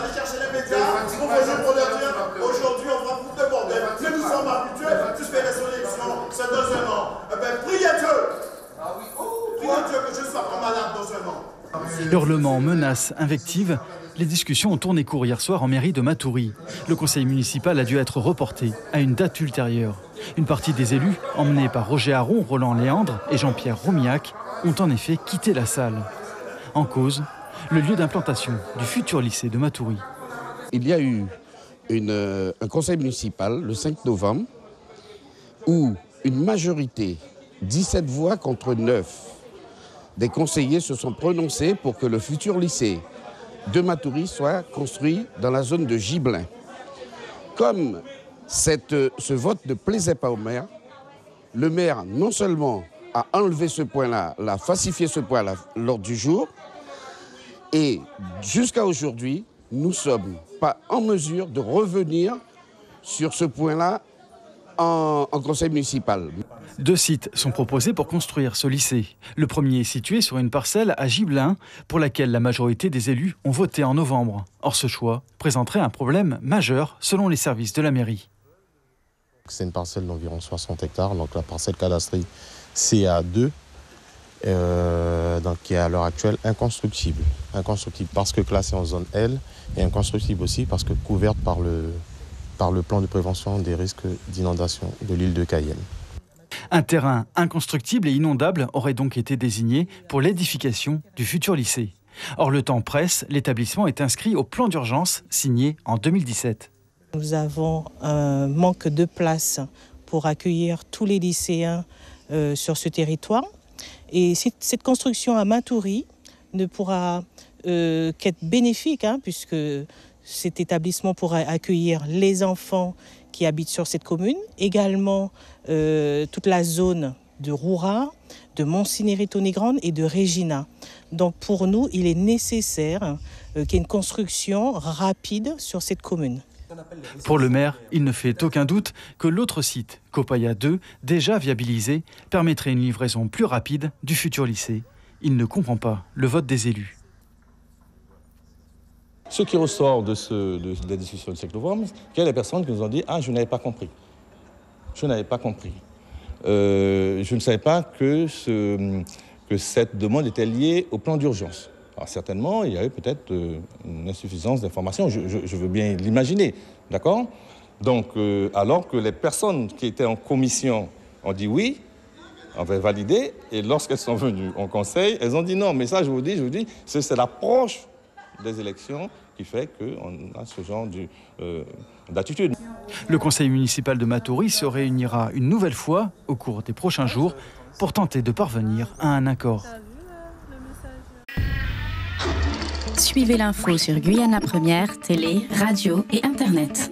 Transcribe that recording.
Allez chercher les médias pour venir pour leur dire aujourd'hui on va foutre le bordel. Mais nous sommes habitués, puisque les élections, c'est dans un an. Eh bien, priez Dieu. Priez Dieu que je ne sois pas malade dans un an. Hurlements, menaces, invectives, les discussions ont tourné court hier soir en mairie de Matoury. Le conseil municipal a dû être reporté à une date ultérieure. Une partie des élus, emmenés par Roger Aron, Roland Léandre et Jean-Pierre Romiac, ont en effet quitté la salle. En cause, le lieu d'implantation du futur lycée de Matoury. Il y a eu un conseil municipal le 5 novembre où une majorité, 17 voix contre 9, des conseillers se sont prononcés pour que le futur lycée de Matoury soit construit dans la zone de Gibelin. Comme ce vote ne plaisait pas au maire, le maire non seulement a enlevé ce point-là, l'a falsifié ce point-là lors du jour, et jusqu'à aujourd'hui, nous ne sommes pas en mesure de revenir sur ce point-là en conseil municipal. 2 sites sont proposés pour construire ce lycée. Le premier est situé sur une parcelle à Gibelin, pour laquelle la majorité des élus ont voté en novembre. Or, ce choix présenterait un problème majeur selon les services de la mairie. C'est une parcelle d'environ 60 hectares, donc la parcelle cadastrée CA2, donc qui est à l'heure actuelle inconstructible. Inconstructible parce que classée en zone L et inconstructible aussi parce que couverte par le plan de prévention des risques d'inondation de l'île de Cayenne. Un terrain inconstructible et inondable aurait donc été désigné pour l'édification du futur lycée. Or, le temps presse, l'établissement est inscrit au plan d'urgence signé en 2017. Nous avons un manque de place pour accueillir tous les lycéens sur ce territoire. Et cette construction à Matoury ne pourra qu'être bénéfique, puisque cet établissement pourra accueillir les enfants qui habitent sur cette commune, également toute la zone de Roura, de Montsinéry-Tony-Grande et de Regina. Donc pour nous, il est nécessaire qu'il y ait une construction rapide sur cette commune. Pour le maire, il ne fait aucun doute que l'autre site, Copaya 2, déjà viabilisé, permettrait une livraison plus rapide du futur lycée. Il ne comprend pas le vote des élus. Ce qui ressort de la discussion du 5 novembre, c'est qu'il y a des personnes qui nous ont dit « Ah, je n'avais pas compris. Je n'avais pas compris. Je ne savais pas que cette demande était liée au plan d'urgence. » Alors certainement, il y avait peut-être une insuffisance d'informations, je veux bien l'imaginer, d'accord? Donc, alors que les personnes qui étaient en commission ont dit oui, avaient validé, et lorsqu'elles sont venues en conseil, elles ont dit non. Mais ça, je vous dis, c'est l'approche des élections qui fait qu'on a ce genre d'attitude. Le conseil municipal de Matoury se réunira une nouvelle fois au cours des prochains jours pour tenter de parvenir à un accord. Suivez l'info sur Guyana Première, télé, radio et Internet.